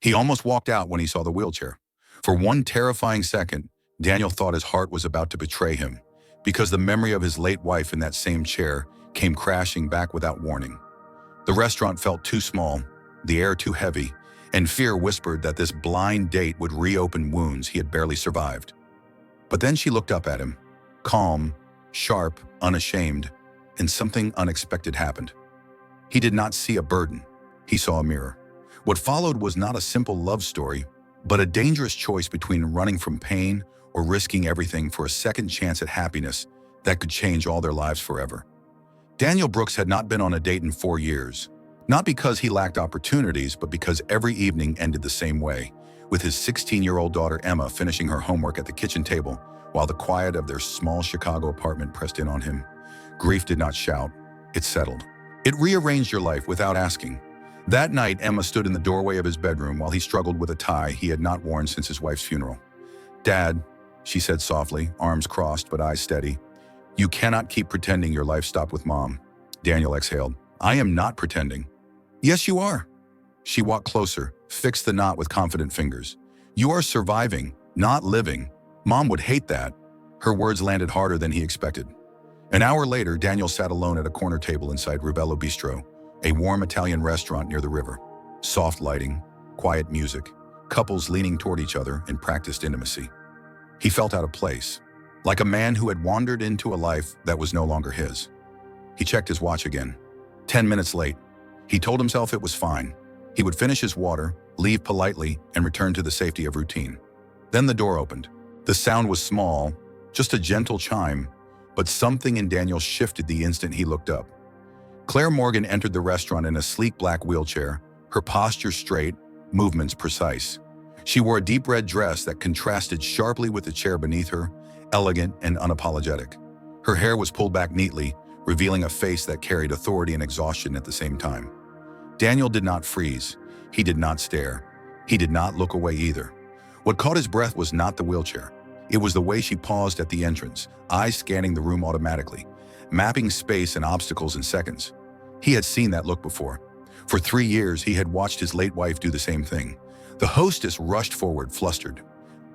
He almost walked out when he saw the wheelchair. For one terrifying second, Daniel thought his heart was about to betray him, because the memory of his late wife in that same chair came crashing back without warning. The restaurant felt too small, the air too heavy, and fear whispered that this blind date would reopen wounds he had barely survived. But then she looked up at him, calm, sharp, unashamed, and something unexpected happened. He did not see a burden. He saw a mirror. What followed was not a simple love story, but a dangerous choice between running from pain or risking everything for a second chance at happiness that could change all their lives forever. Daniel Brooks had not been on a date in 4 years, not because he lacked opportunities, but because every evening ended the same way, with his 16-year-old daughter Emma finishing her homework at the kitchen table while the quiet of their small Chicago apartment pressed in on him. Grief did not shout, it settled. It rearranged your life without asking. That night, Emma stood in the doorway of his bedroom while he struggled with a tie he had not worn since his wife's funeral. "Dad," she said softly, arms crossed but eyes steady, "you cannot keep pretending your life stopped with Mom." Daniel exhaled. "I am not pretending." "Yes, you are." She walked closer, fixed the knot with confident fingers. "You are surviving, not living. Mom would hate that." Her words landed harder than he expected. An hour later, Daniel sat alone at a corner table inside Rubello Bistro, a warm Italian restaurant near the river. Soft lighting, quiet music, couples leaning toward each other in practiced intimacy. He felt out of place, like a man who had wandered into a life that was no longer his. He checked his watch again. 10 minutes late. He told himself it was fine. He would finish his water, leave politely, and return to the safety of routine. Then the door opened. The sound was small, just a gentle chime, but something in Daniel shifted the instant he looked up. Claire Morgan entered the restaurant in a sleek black wheelchair, her posture straight, movements precise. She wore a deep red dress that contrasted sharply with the chair beneath her, elegant and unapologetic. Her hair was pulled back neatly, revealing a face that carried authority and exhaustion at the same time. Daniel did not freeze. He did not stare. He did not look away either. What caught his breath was not the wheelchair. It was the way she paused at the entrance, eyes scanning the room automatically, mapping space and obstacles in seconds. He had seen that look before. For 3 years, he had watched his late wife do the same thing. The hostess rushed forward, flustered.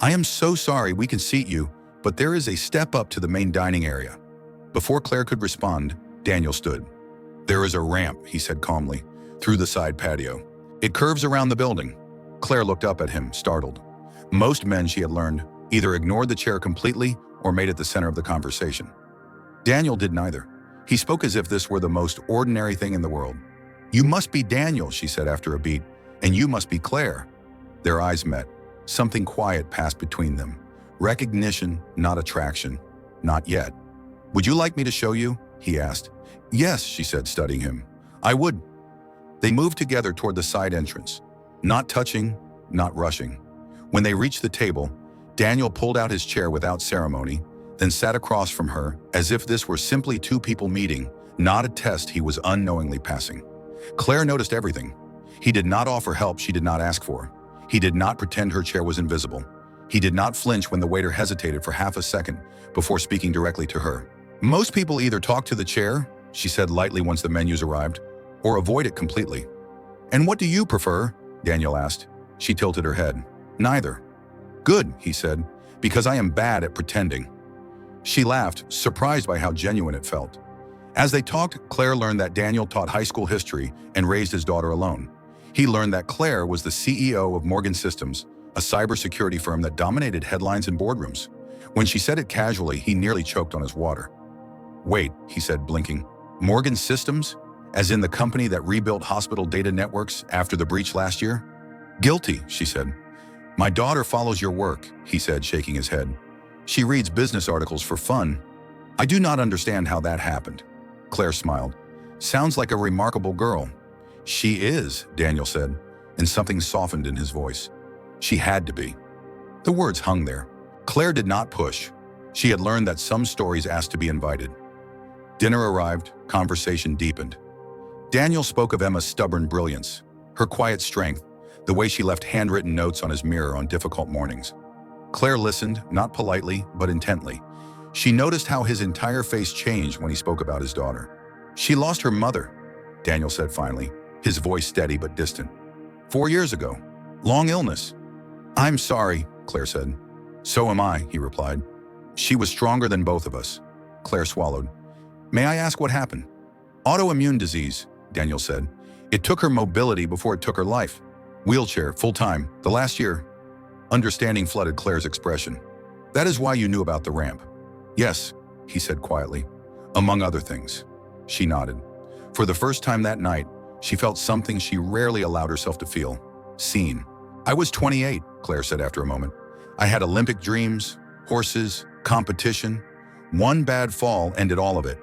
"I am so sorry, we can seat you, but there is a step up to the main dining area." Before Claire could respond, Daniel stood. "There is a ramp," he said calmly, "through the side patio. It curves around the building." Claire looked up at him, startled. Most men, she had learned, either ignored the chair completely or made it the center of the conversation. Daniel did neither. He spoke as if this were the most ordinary thing in the world. "You must be Daniel," she said after a beat, "and you must be Claire." Their eyes met. Something quiet passed between them. Recognition, not attraction. Not yet. "Would you like me to show you?" he asked. "Yes," she said, studying him. "I would." They moved together toward the side entrance, not touching, not rushing. When they reached the table, Daniel pulled out his chair without ceremony, then sat across from her as if this were simply two people meeting, not a test he was unknowingly passing. Claire noticed everything. He did not offer help she did not ask for. He did not pretend her chair was invisible. He did not flinch when the waiter hesitated for half a second before speaking directly to her. "Most people either talk to the chair," she said lightly once the menus arrived, "or avoid it completely." "And what do you prefer?" Daniel asked. She tilted her head. "Neither." "Good," he said, "because I am bad at pretending." She laughed, surprised by how genuine it felt. As they talked, Claire learned that Daniel taught high school history and raised his daughter alone. He learned that Claire was the CEO of Morgan Systems, a cybersecurity firm that dominated headlines and boardrooms. When she said it casually, he nearly choked on his water. "Wait," he said, blinking. "Morgan Systems? As in the company that rebuilt hospital data networks after the breach last year?" "Guilty," she said. "My daughter follows your work," he said, shaking his head. "She reads business articles for fun." "I do not understand how that happened." Claire smiled. "Sounds like a remarkable girl." "She is," Daniel said, and something softened in his voice. "She had to be." The words hung there. Claire did not push. She had learned that some stories asked to be invited. Dinner arrived, conversation deepened. Daniel spoke of Emma's stubborn brilliance, her quiet strength, the way she left handwritten notes on his mirror on difficult mornings. Claire listened, not politely, but intently. She noticed how his entire face changed when he spoke about his daughter. "She lost her mother," Daniel said finally, his voice steady but distant. 4 years ago. Long illness. I'm sorry, Claire said. So am I, he replied. She was stronger than both of us. Claire swallowed. May I ask what happened? Autoimmune disease, Daniel said. It took her mobility before it took her life. Wheelchair, full-time, the last year. Understanding flooded Claire's expression. That is why you knew about the ramp. Yes, he said quietly. Among other things. She nodded. For the first time that night, she felt something she rarely allowed herself to feel. Seen. I was 28, Claire said after a moment. I had Olympic dreams, horses, competition. One bad fall ended all of it.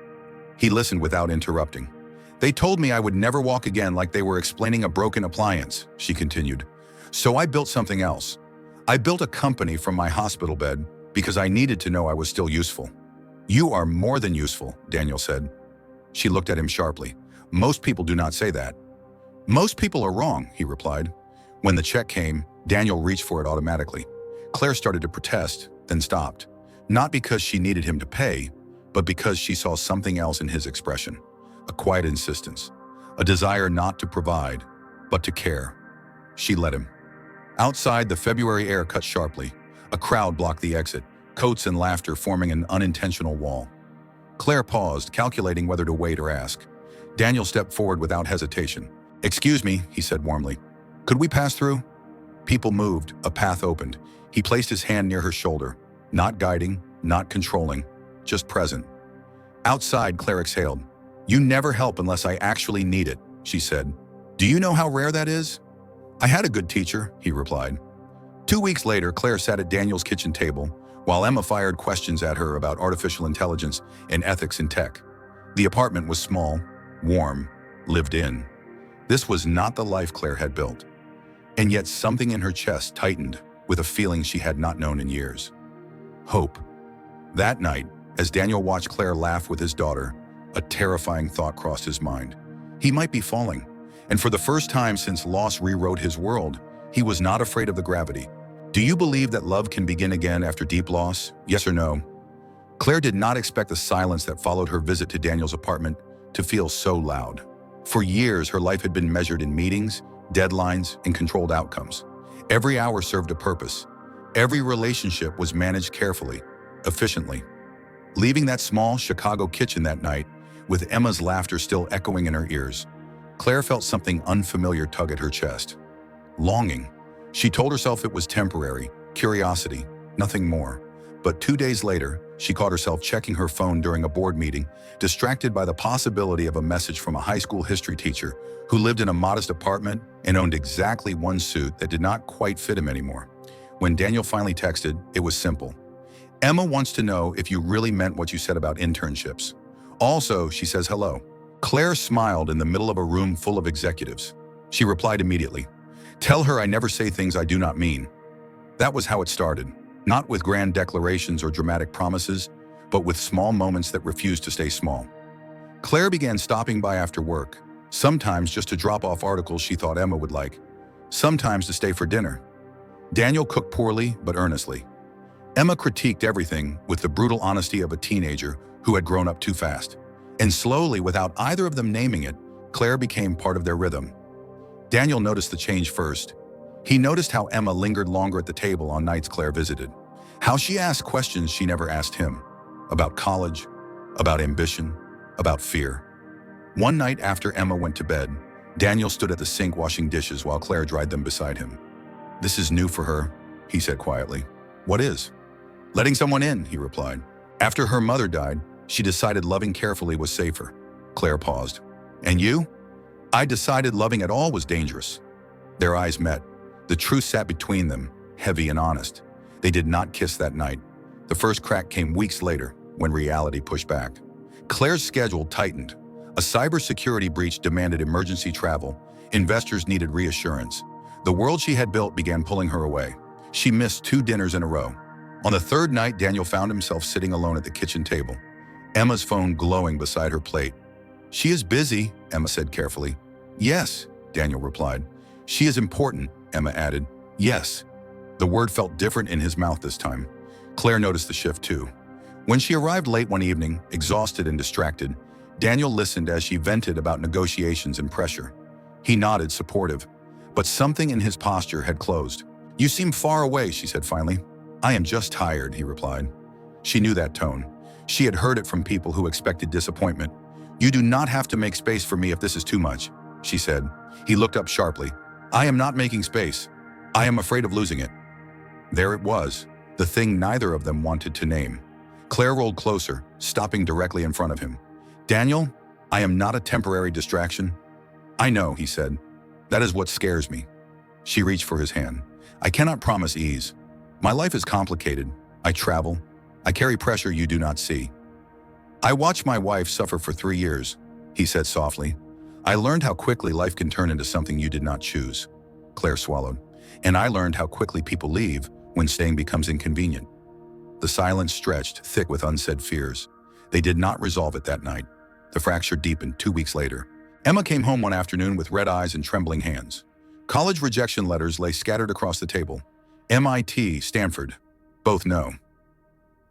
He listened without interrupting. They told me I would never walk again, like they were explaining a broken appliance, she continued. So I built something else. I built a company from my hospital bed because I needed to know I was still useful. You are more than useful, Daniel said. She looked at him sharply. Most people do not say that. Most people are wrong, he replied. When the check came, Daniel reached for it automatically. Claire started to protest, then stopped. Not because she needed him to pay, but because she saw something else in his expression. A quiet insistence. A desire not to provide, but to care. She let him. Outside, the February air cut sharply. A crowd blocked the exit, coats and laughter forming an unintentional wall. Claire paused, calculating whether to wait or ask. Daniel stepped forward without hesitation. Excuse me, he said warmly. Could we pass through? People moved, a path opened. He placed his hand near her shoulder, not guiding, not controlling, just present. Outside, Claire exhaled. You never help unless I actually need it, she said. Do you know how rare that is? I had a good teacher, he replied. 2 weeks later, Claire sat at Daniel's kitchen table, while Emma fired questions at her about artificial intelligence and ethics in tech. The apartment was small, warm, lived in. This was not the life Claire had built. And yet something in her chest tightened with a feeling she had not known in years. Hope. That night, as Daniel watched Claire laugh with his daughter, a terrifying thought crossed his mind. He might be falling, and for the first time since loss rewrote his world, he was not afraid of the gravity. Do you believe that love can begin again after deep loss? Yes or no? Claire did not expect the silence that followed her visit to Daniel's apartment to feel so loud. For years, her life had been measured in meetings, deadlines, and controlled outcomes. Every hour served a purpose. Every relationship was managed carefully, efficiently. Leaving that small Chicago kitchen that night, with Emma's laughter still echoing in her ears, Claire felt something unfamiliar tug at her chest. Longing. She told herself it was temporary, curiosity, nothing more. But 2 days later, she caught herself checking her phone during a board meeting, distracted by the possibility of a message from a high school history teacher who lived in a modest apartment and owned exactly one suit that did not quite fit him anymore. When Daniel finally texted, it was simple. Emma wants to know if you really meant what you said about internships. Also, she says hello. Claire smiled in the middle of a room full of executives. She replied immediately. Tell her I never say things I do not mean. That was how it started. Not with grand declarations or dramatic promises, but with small moments that refused to stay small. Claire began stopping by after work, sometimes just to drop off articles she thought Emma would like, sometimes to stay for dinner. Daniel cooked poorly but earnestly. Emma critiqued everything with the brutal honesty of a teenager who had grown up too fast. And slowly, without either of them naming it, Claire became part of their rhythm. Daniel noticed the change first. He noticed how Emma lingered longer at the table on nights Claire visited, how she asked questions she never asked him, about college, about ambition, about fear. One night after Emma went to bed, Daniel stood at the sink washing dishes while Claire dried them beside him. This is new for her, he said quietly. What is? Letting someone in, he replied. After her mother died, she decided loving carefully was safer. Claire paused. And you? I decided loving at all was dangerous. Their eyes met. The truth sat between them, heavy and honest. They did not kiss that night. The first crack came weeks later, when reality pushed back. Claire's schedule tightened. A cybersecurity breach demanded emergency travel. Investors needed reassurance. The world she had built began pulling her away. She missed 2 dinners in a row. On the third night, Daniel found himself sitting alone at the kitchen table, Emma's phone glowing beside her plate. She is busy, Emma said carefully. Yes, Daniel replied. She is important, Emma added. Yes. The word felt different in his mouth this time. Claire noticed the shift too. When she arrived late one evening, exhausted and distracted, Daniel listened as she vented about negotiations and pressure. He nodded, supportive. but something in his posture had closed. "You seem far away," she said finally. "I am just tired," he replied. She knew that tone. She had heard it from people who expected disappointment. "You do not have to make space for me if this is too much," she said. He looked up sharply. "I am not making space. I am afraid of losing it." There it was, the thing neither of them wanted to name. Claire rolled closer, stopping directly in front of him. "Daniel, I am not a temporary distraction." "I know," he said. "That is what scares me." She reached for his hand. "I cannot promise ease. My life is complicated. I travel. I carry pressure you do not see." "I watched my wife suffer for 3 years," he said softly. "I learned how quickly life can turn into something you did not choose." Claire swallowed. "And I learned how quickly people leave when staying becomes inconvenient." The silence stretched, thick with unsaid fears. They did not resolve it that night. The fracture deepened 2 weeks later. Emma came home one afternoon with red eyes and trembling hands. College rejection letters lay scattered across the table. MIT, Stanford, both no.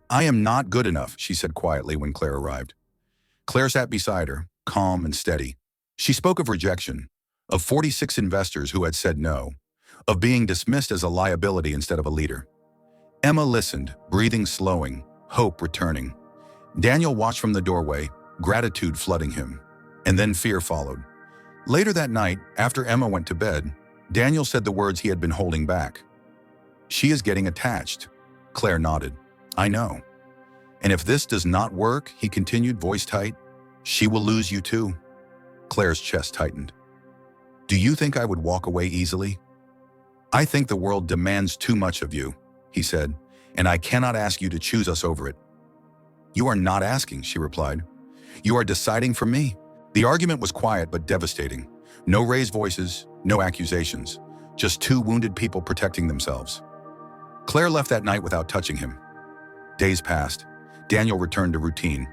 "I am not good enough," she said quietly when Claire arrived. Claire sat beside her, calm and steady. She spoke of rejection, of 46 investors who had said no, of being dismissed as a liability instead of a leader. Emma listened, breathing slowing, hope returning. Daniel watched from the doorway, gratitude flooding him. And then fear followed. Later that night, after Emma went to bed, Daniel said the words he had been holding back. "She is getting attached." Claire nodded. "I know. And if this does not work," he continued, voice tight, "she will lose you too." Claire's chest tightened. "Do you think I would walk away easily?" "I think the world demands too much of you," he said, "and I cannot ask you to choose us over it." "You are not asking," she replied. "You are deciding for me." The argument was quiet but devastating. No raised voices, no accusations, just two wounded people protecting themselves. Claire left that night without touching him. Days passed. Daniel returned to routine.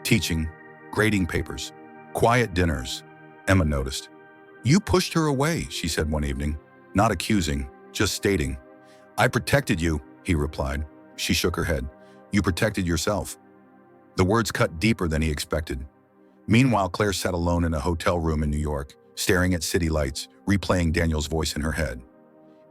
Teaching, grading papers, quiet dinners. Emma noticed. "You pushed her away," she said one evening, not accusing, just stating. "I protected you," he replied. She shook her head. "You protected yourself." The words cut deeper than he expected. Meanwhile, Claire sat alone in a hotel room in New York, staring at city lights, replaying Daniel's voice in her head.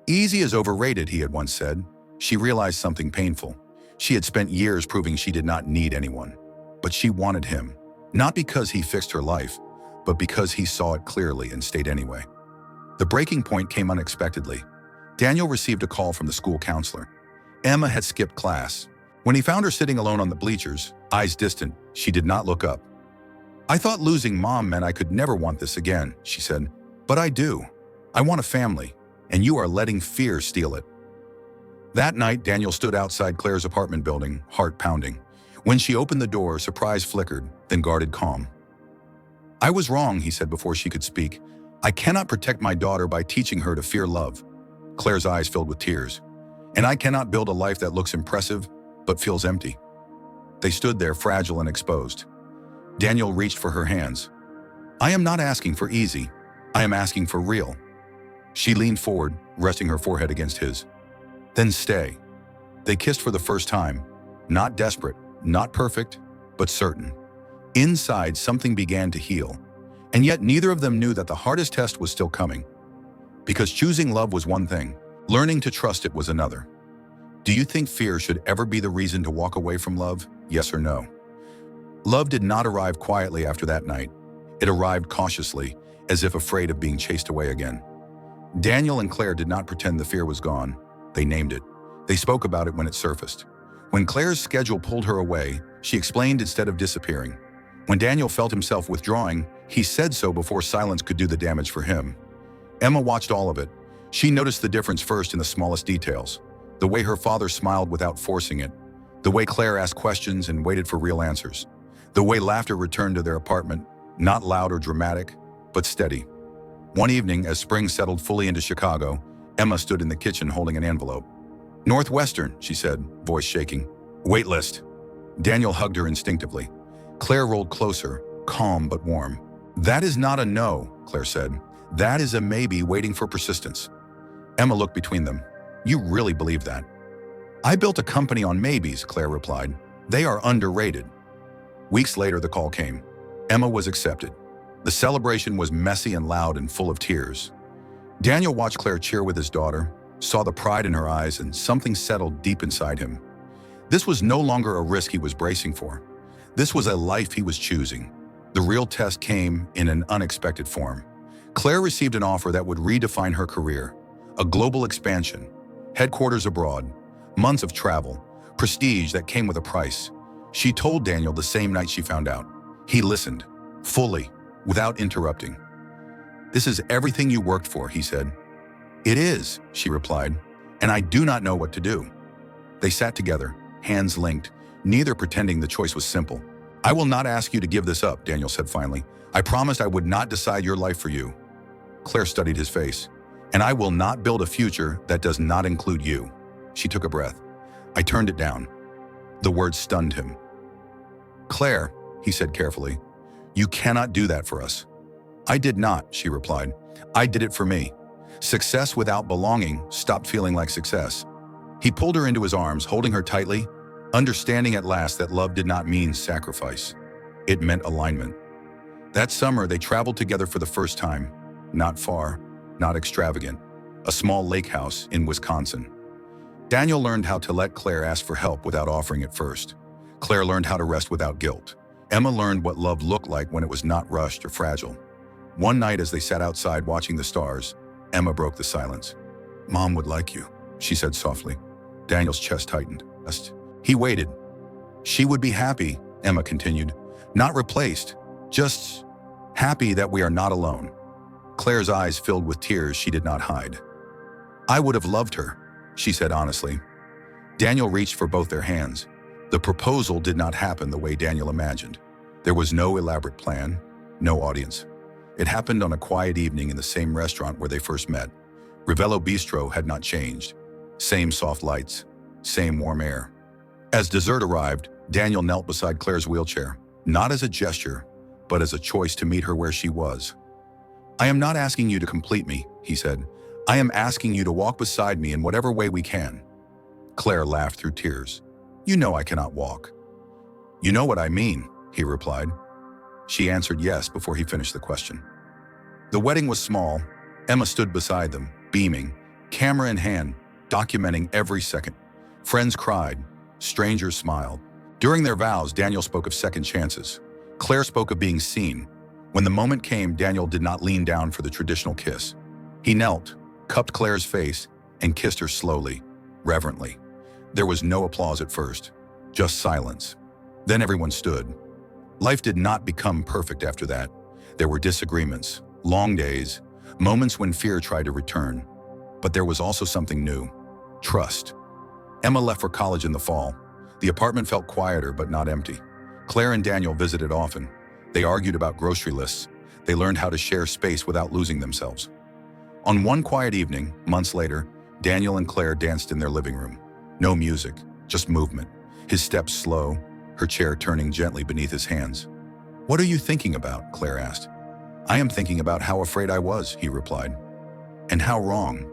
"Easy is overrated," he had once said. She realized something painful. She had spent years proving she did not need anyone. But she wanted him, not because he fixed her life, but because he saw it clearly and stayed anyway. The breaking point came unexpectedly. Daniel received a call from the school counselor. Emma had skipped class. When he found her sitting alone on the bleachers, eyes distant, she did not look up. "I thought losing Mom meant I could never want this again," she said. "But I do. I want a family, and you are letting fear steal it." That night, Daniel stood outside Claire's apartment building, heart pounding. When she opened the door, surprise flickered, then guarded calm. "I was wrong," he said before she could speak. "I cannot protect my daughter by teaching her to fear love." Claire's eyes filled with tears. "And I cannot build a life that looks impressive, but feels empty." They stood there, fragile and exposed. Daniel reached for her hands. "I am not asking for easy. I am asking for real." She leaned forward, resting her forehead against his. "Then stay." They kissed for the first time, not desperate, not perfect, but certain. Inside, something began to heal. And yet neither of them knew that the hardest test was still coming. Because choosing love was one thing, learning to trust it was another. Do you think fear should ever be the reason to walk away from love? Yes or no? Love did not arrive quietly after that night. It arrived cautiously, as if afraid of being chased away again. Daniel and Claire did not pretend the fear was gone. They named it. They spoke about it when it surfaced. When Claire's schedule pulled her away, she explained instead of disappearing. When Daniel felt himself withdrawing, he said so before silence could do the damage for him. Emma watched all of it. She noticed the difference first in the smallest details. The way her father smiled without forcing it. The way Claire asked questions and waited for real answers. The way laughter returned to their apartment, not loud or dramatic, but steady. One evening, as spring settled fully into Chicago, Emma stood in the kitchen holding an envelope. "Northwestern," she said, voice shaking. "Waitlist." Daniel hugged her instinctively. Claire rolled closer, calm but warm. "That is not a no," Claire said. "That is a maybe waiting for persistence." Emma looked between them. "You really believe that?" "I built a company on maybes," Claire replied. "They are underrated." Weeks later, the call came. Emma was accepted. The celebration was messy and loud and full of tears. Daniel watched Claire cheer with his daughter, saw the pride in her eyes, and something settled deep inside him. This was no longer a risk he was bracing for. This was a life he was choosing. The real test came in an unexpected form. Claire received an offer that would redefine her career. A global expansion, headquarters abroad, months of travel, prestige that came with a price. She told Daniel the same night she found out. He listened, fully, without interrupting. "This is everything you worked for," he said. "It is," she replied, "and I do not know what to do." They sat together, hands linked, neither pretending the choice was simple. "I will not ask you to give this up," Daniel said finally. "I promised I would not decide your life for you." Claire studied his face. "And I will not build a future that does not include you." She took a breath. I turned it down. The words stunned him. "Claire," he said carefully, "you cannot do that for us." "I did not," she replied. "I did it for me." Success without belonging stopped feeling like success. He pulled her into his arms, holding her tightly, understanding at last that love did not mean sacrifice. It meant alignment. That summer, they traveled together for the first time. Not far, not extravagant. A small lake house in Wisconsin. Daniel learned how to let Claire ask for help without offering it first. Claire learned how to rest without guilt. Emma learned what love looked like when it was not rushed or fragile. One night as they sat outside watching the stars, Emma broke the silence. "Mom would like you," she said softly. Daniel's chest tightened. He waited. "She would be happy," Emma continued. "Not replaced, just happy that we are not alone." Claire's eyes filled with tears she did not hide. "I would have loved her," she said honestly. Daniel reached for both their hands. The proposal did not happen the way Daniel imagined. There was no elaborate plan, no audience. It happened on a quiet evening in the same restaurant where they first met. Rivello Bistro had not changed. Same soft lights, same warm air. As dessert arrived, Daniel knelt beside Claire's wheelchair, not as a gesture, but as a choice to meet her where she was. "I am not asking you to complete me," he said. "I am asking you to walk beside me in whatever way we can." Claire laughed through tears. "You know I cannot walk." "You know what I mean," he replied. She answered yes before he finished the question. The wedding was small. Emma stood beside them, beaming, camera in hand, documenting every second. Friends cried. Strangers smiled. During their vows, Daniel spoke of second chances. Claire spoke of being seen. When the moment came, Daniel did not lean down for the traditional kiss. He knelt, cupped Claire's face, and kissed her slowly, reverently. There was no applause at first, just silence. Then everyone stood. Life did not become perfect after that. There were disagreements, long days, moments when fear tried to return. But there was also something new: trust. Emma left for college in the fall. The apartment felt quieter but not empty. Claire and Daniel visited often. They argued about grocery lists. They learned how to share space without losing themselves. On one quiet evening, months later, Daniel and Claire danced in their living room. No music, just movement. His steps slow, her chair turning gently beneath his hands. "What are you thinking about?" Claire asked. "I am thinking about how afraid I was," he replied. "And how wrong,"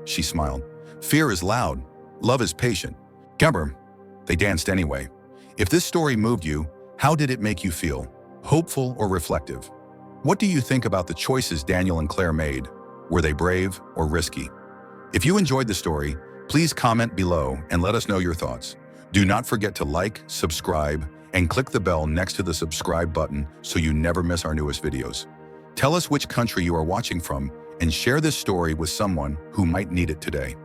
she smiled. "Fear is loud, love is patient." Gumber. They danced anyway. If this story moved you, how did it make you feel? Hopeful or reflective? What do you think about the choices Daniel and Claire made? Were they brave or risky? If you enjoyed the story, please comment below and let us know your thoughts. Do not forget to like, subscribe, and click the bell next to the subscribe button so you never miss our newest videos. Tell us which country you are watching from and share this story with someone who might need it today.